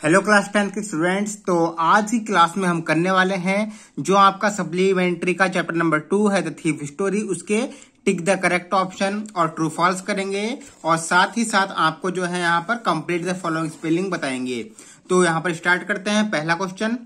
Hello class 10 के students. तो आज की क्लास में हम करने वाले हैं जो आपका सप्लीमेंट्री का चैप्टर नंबर 2 है द थीफ स्टोरी, उसके टिक द करेक्ट ऑप्शन और ट्रू फॉल्स करेंगे और साथ ही साथ आपको जो है यहाँ पर कंप्लीट द फॉलोइंग स्पेलिंग बताएंगे। तो यहाँ पर स्टार्ट करते हैं पहला क्वेश्चन।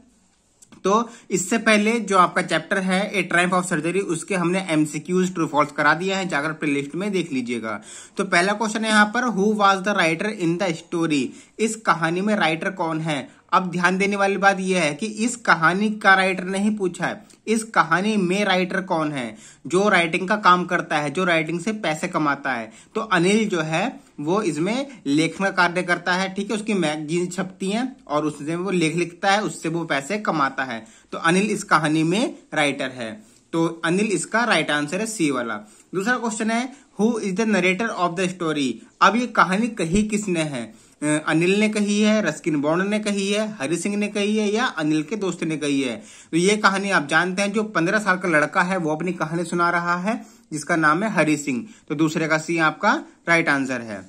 तो इससे पहले जो आपका चैप्टर है ए ट्रायम्फ ऑफ सर्जरी, उसके हमने एमसीक्यूज ट्रू फॉल्स करा दिया है, जाकर प्ले लिस्ट में देख लीजिएगा। तो पहला क्वेश्चन है यहाँ पर, who was the writer in the story, इस कहानी में राइटर कौन है। अब ध्यान देने वाली बात यह है कि इस कहानी का राइटर नहीं पूछा है, इस कहानी में राइटर कौन है, जो राइटिंग का काम करता है, जो राइटिंग से पैसे कमाता है। तो अनिल जो है वो इसमें लेखन का कार्य करता है, ठीक है। उसकी मैगजीन छपती हैं और उसमें वो लेख लिखता है, उससे वो पैसे कमाता है। तो अनिल इस कहानी में राइटर है। तो अनिल इसका राइट आंसर है सी वाला। दूसरा क्वेश्चन है, who is the narrator of the story. अब ये कहानी कही किसने है, अनिल ने कही है, रस्किन बॉन्ड ने कही है, हरि सिंह ने कही है या अनिल के दोस्त ने कही है। तो ये कहानी आप जानते हैं, जो 15 साल का लड़का है वो अपनी कहानी सुना रहा है जिसका नाम है हरि सिंह। तो दूसरे का सी आपका राइट आंसर है।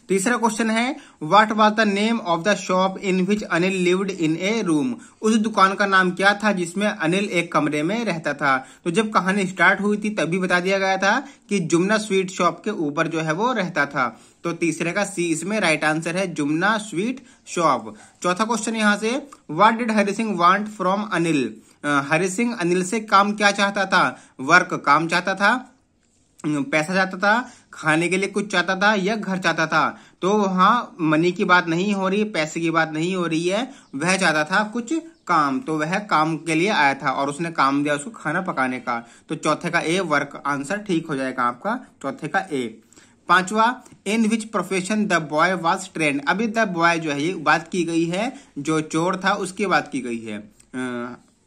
तीसरा क्वेश्चन है, what was the name of the shop in which Anil lived in A room. उस दुकान का नाम क्या था जिसमें अनिल एक कमरे में रहता था। तो जब कहानी स्टार्ट हुई थी तभी बता दिया गया था कि जुमना स्वीट शॉप के ऊपर जो है वो रहता था। तो तीसरे का सी इसमें राइट आंसर है, जुमना स्वीट शॉप। चौथा क्वेश्चन यहाँ से, what did Hari Singh want from Anil. Hari Singh Anil से काम क्या चाहता था, वर्क काम चाहता था, पैसा चाहता था, खाने के लिए कुछ चाहता था या घर चाहता था। तो वहां मनी की बात नहीं हो रही, पैसे की बात नहीं हो रही है, वह चाहता था कुछ काम। तो वह काम के लिए आया था और उसने काम दिया उसको खाना पकाने का। तो चौथे का ए वर्क आंसर ठीक हो जाएगा आपका, चौथे का ए। पांचवा, in which profession the boy was trained. अभी द बॉय जो है ये बात की गई है, जो चोर था उसकी बात की गई है,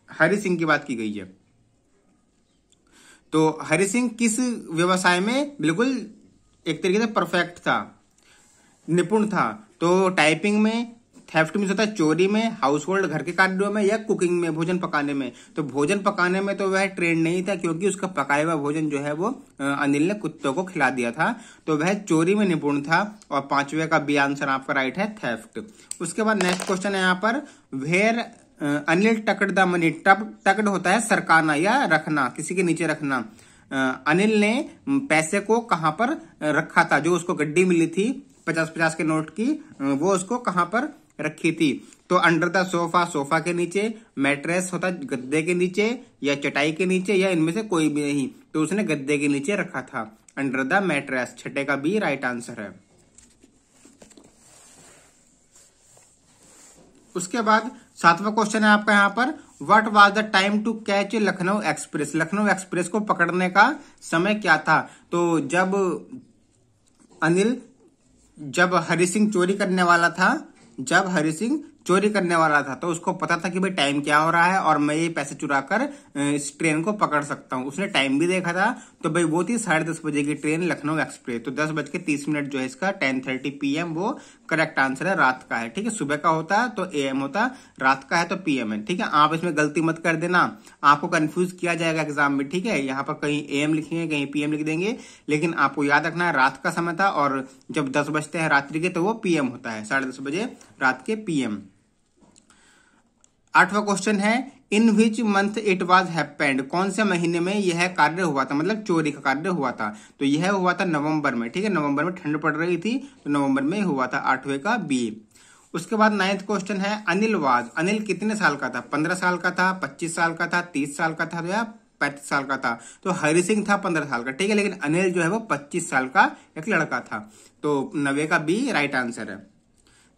हरि सिंह की बात की गई है। तो हरि सिंह किस व्यवसाय में बिल्कुल एक तरीके से परफेक्ट था, निपुण था। तो टाइपिंग में, थेफ्ट में होता है चोरी में, हाउस होल्ड घर के कार्यों में या कुकिंग में, भोजन पकाने में। तो भोजन पकाने में तो वह ट्रेंड नहीं था क्योंकि उसका पकाया हुआ भोजन जो है वो अनिल ने कुत्तों को खिला दिया था। तो वह चोरी में निपुण था। और पांचवे का बी आंसर आपका राइट है, थेफ्ट। उसके बाद नेक्स्ट क्वेश्चन है यहाँ पर, वेयर अनिल टकड द मनी। टकड होता है सरकाना या रखना, किसी के नीचे रखना। अनिल ने पैसे को कहां पर रखा था, जो उसको गड्डी मिली थी 50-50 के नोट की, वो उसको कहां पर रखी थी। तो अंडर द सोफा, सोफा के नीचे, मैट्रेस होता है गद्दे के नीचे या चटाई के नीचे या इनमें से कोई भी नहीं। तो उसने गद्दे के नीचे रखा था, अंडर द मैट्रेस। छठे का बी राइट आंसर है। उसके बाद सातवां क्वेश्चन है आपका यहाँ पर, what was the time to catch Lucknow express. Lucknow express को पकड़ने का समय क्या था। तो जब हरि सिंह चोरी करने वाला था, तो उसको पता था कि भाई टाइम क्या हो रहा है और मैं ये पैसे चुराकर इस ट्रेन को पकड़ सकता हूँ। उसने टाइम भी देखा था, तो भाई वो थी 10:30 बजे की ट्रेन लखनऊ एक्सप्रेस। तो 10:30 जो है इसका 10:30 PM वो करेक्ट आंसर है, रात का है, ठीक है। सुबह का होता तो AM होता, रात का है तो PM है, ठीक है। आप इसमें गलती मत कर देना, आपको कंफ्यूज किया जाएगा एग्जाम में, ठीक है। यहाँ पर कहीं AM लिखेंगे, कहीं PM लिख देंगे, लेकिन आपको याद रखना है रात का समय था और जब 10 बजते हैं रात्रि के तो वो PM होता है, 10:30 बजे रात के PM। आठवां क्वेश्चन है, in which month it was happened. कौन से महीने में यह कार्य हुआ था, मतलब चोरी का कार्य हुआ था। तो यह हुआ था नवंबर में, ठीक है। नवंबर में ठंड पड़ रही थी तो नवंबर में हुआ था, आठवें का बी। उसके बाद 9th क्वेश्चन है, अनिल वाज। अनिल कितने साल का था, 15 साल का था, 25 साल का था, 30 साल का था या 35 साल का था। तो हरि सिंह था 15 साल का, ठीक है, लेकिन अनिल जो है वो 25 साल का एक लड़का था। तो 9 का बी राइट आंसर है।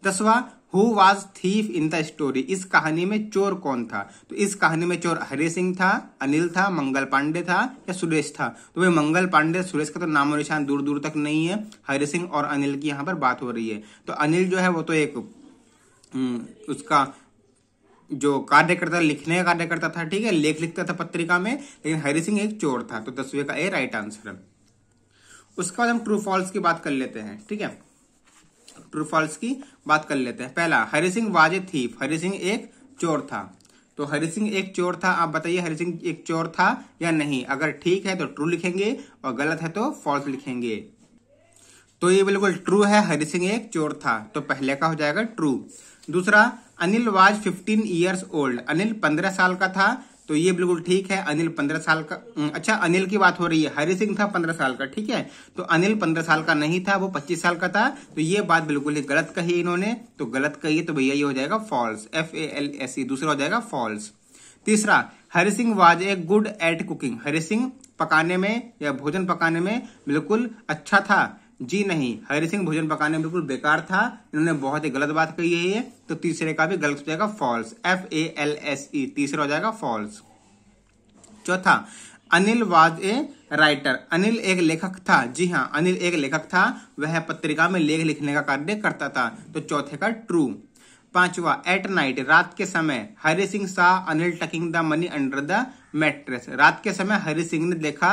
10वां, who was thief in the story. इस कहानी में चोर कौन था। तो इस कहानी में चोर हरि सिंह था, अनिल था, मंगल पांडे था या सुरेश था। तो भाई मंगल पांडे सुरेश का तो नामो निशान दूर दूर तक नहीं है, हरि सिंह और अनिल की यहाँ पर बात हो रही है। तो अनिल जो है वो तो एक उसका जो कार्य करता, लिखने का कार्य करता था, ठीक है, लेख लिखता था पत्रिका में, लेकिन हरि सिंह एक चोर था। तो 10वें का ए राइट आंसर है। उसके बाद हम ट्रू फॉल्स की बात कर लेते हैं, ठीक है। ट्रू फॉल्स की बात कर लेते हैं। पहला, Hari Singh was a thief. Hari Singh एक चोर था। तो हरि सिंह एक चोर था, आप बताइए हरि सिंह एक चोर था या नहीं। अगर ठीक है तो ट्रू लिखेंगे और गलत है तो फॉल्स लिखेंगे। तो ये बिल्कुल ट्रू है, हरि सिंह एक चोर था, तो पहले का हो जाएगा ट्रू। दूसरा, Anil was 15 years old, Anil 15 साल का था, तो ये बिल्कुल ठीक है, अनिल 15 साल का। अच्छा, अनिल की बात हो रही है, हरि सिंह था 15 साल का, ठीक है, तो अनिल 15 साल का नहीं था, वो 25 साल का था, तो ये बात बिल्कुल ही गलत कही इन्होंने, तो गलत कही है, तो भैया ये हो जाएगा फॉल्स, FALSE, दूसरा हो जाएगा फॉल्स। तीसरा, Hari Singh was a good at cooking, Hari Singh पकाने में या भोजन पकाने में बिल्कुल अच्छा था, जी नहीं, हरि सिंह भोजन पकाने में बिल्कुल बेकार था, इन्होंने बहुत ही गलत बात कही है ये, तो तीसरे का भी गलत हो जाएगा फॉल्स, FALSE, तीसरा हो जाएगा फॉल्स। चौथा, Anil was a writer, Anil एक लेखक था, जी हाँ, अनिल एक लेखक था, वह पत्रिका में लेख लिखने का कार्य करता था, तो चौथे का ट्रू। पांचवा, एट नाइट, रात के समय, हरि सिंह सा Anil talking the money under the mattress, रात के समय हरि सिंह ने देखा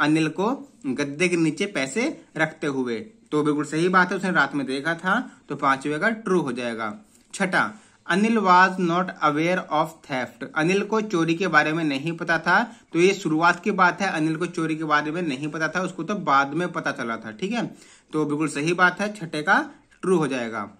अनिल को गद्दे के नीचे पैसे रखते हुए, तो बिल्कुल सही बात है, उसने रात में देखा था, तो पांचवे का ट्रू हो जाएगा। छठा, Anil was not aware of theft, Anil को चोरी के बारे में नहीं पता था, तो ये शुरुआत की बात है, अनिल को चोरी के बारे में नहीं पता था, उसको तो बाद में पता चला था, ठीक है, तो बिल्कुल सही बात है, छठे का ट्रू हो जाएगा।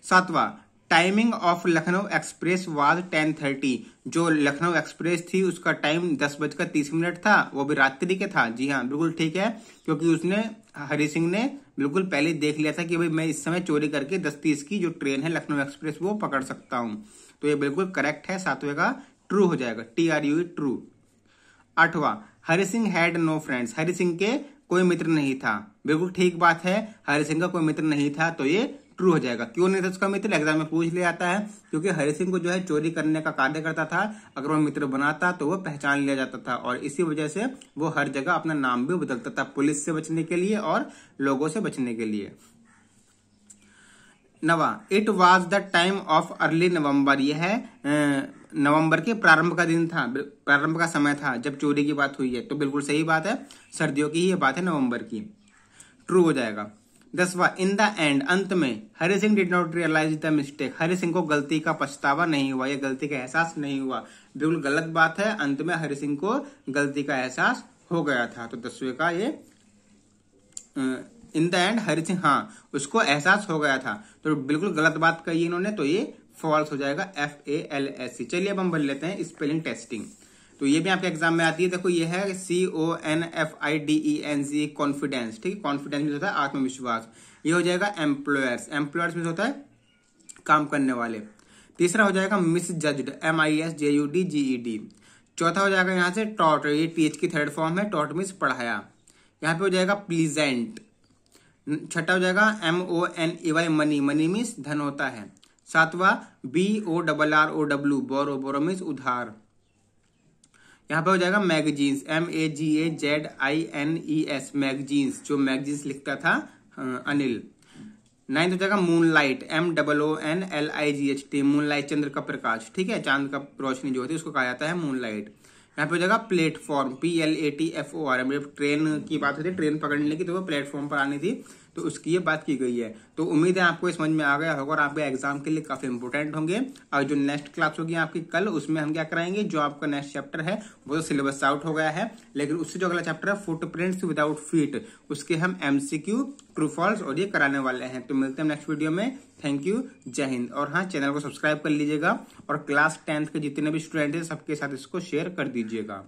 सातवां, timing of Lucknow express was 10:30, जो लखनऊ एक्सप्रेस थी उसका टाइम 10:30 था, वो भी रात्रि के था, जी हाँ, बिल्कुल ठीक है, क्योंकि उसने हरि सिंह ने बिल्कुल पहले देख लिया था कि भाई मैं इस समय चोरी करके 10:30 की जो ट्रेन है लखनऊ एक्सप्रेस वो पकड़ सकता हूं, तो ये बिल्कुल करेक्ट है, सातवें का ट्रू हो जाएगा, TRUE ट्रू। आठवां, Hari Singh had no friends, Hari Singh के कोई मित्र नहीं था, बिल्कुल ठीक बात है, हरि सिंह का कोई मित्र नहीं था, तो ये ट्रू हो जाएगा। क्यों नहीं था उसका मित्र, एग्जाम में पूछ लिया जाता है, क्योंकि हरि सिंह को जो है चोरी करने का कार्य करता था, अगर वो मित्र बनाता तो वो पहचान लिया जाता था, और इसी वजह से वो हर जगह अपना नाम भी बदलता था, पुलिस से बचने के लिए और लोगों से बचने के लिए। नवा, it was the time of early November, यह है नवंबर के प्रारंभ का दिन था, प्रारंभ का समय था जब चोरी की बात हुई है, तो बिल्कुल सही बात है, सर्दियों की ही ये बात है, नवंबर की, ट्रू हो जाएगा। 10वां, इन द एंड, अंत में, Hari Singh did not realise the mistake, Hari Singh को गलती का पछतावा नहीं हुआ, या गलती का एहसास नहीं हुआ, बिल्कुल गलत बात है, अंत में हरि सिंह को गलती का एहसास हो गया था, तो 10वें का ये in the end Hari Singh, हाँ, उसको एहसास हो गया था, तो बिल्कुल गलत बात कही इन्होंने, तो ये फॉल्स हो जाएगा, FALSE। चलिए अब हम बन लेते हैं स्पेलिंग टेस्टिंग, तो ये भी आपके एग्जाम में आती है, देखो ये है CONFIDENCE, कॉन्फिडेंस, ठीक है, कॉन्फिडेंस में होता है आत्मविश्वास, ये हो जाएगा एम्प्लॉयर्स, एम्प्लॉयर्स में होता है काम करने वाले। तीसरा हो जाएगा मिसजज्ड, MISJUDGED। चौथा हो जाएगा यहाँ से टॉट, ये TH की थर्ड फॉर्म है, टॉट मीन्स पढ़ाया, यहाँ पे हो जाएगा प्लीजेंट। छठा हो जाएगा MONEY, मनी, मनी मीन्स धन होता है। सातवां BORROW, बोरो, बोरो मीन्स उधार। यहाँ पे हो जाएगा मैगजीन्स, MAGAZINES, मैगजीन्स, जो मैगजीन्स लिखता था अनिल। 9th हो जाएगा मूनलाइट, MOONLIGHT, मूनलाइट, चंद्र का प्रकाश, ठीक है, चांद का रोशनी जो होती है उसको कहा जाता है मूनलाइट। यहाँ पे हो जाएगा प्लेटफॉर्म, PLATFORM, जब ट्रेन की बात होती है, ट्रेन पकड़ने की, तो वो प्लेटफॉर्म पर आनी थी, तो उसकी ये बात की गई है। तो उम्मीद है आपको समझ में आ गया होगा और आपके एग्जाम के लिए काफी इंपोर्टेंट होंगे। और जो नेक्स्ट क्लास होगी आपकी कल, उसमें हम क्या कराएंगे, जो आपका नेक्स्ट चैप्टर है वो तो सिलेबस आउट हो गया है, लेकिन उससे जो अगला चैप्टर है फुटप्रिंट्स विदाउट फीट, उसके हम MCQ, ट्रू फॉल्स और ये कराने वाले हैं। तो मिलते हैं नेक्स्ट वीडियो में, थैंक यू, जय हिंद। और हाँ, चैनल को सब्सक्राइब कर लीजिएगा और क्लास 10th के जितने भी स्टूडेंट हैं सबके साथ इसको शेयर कर दीजिएगा।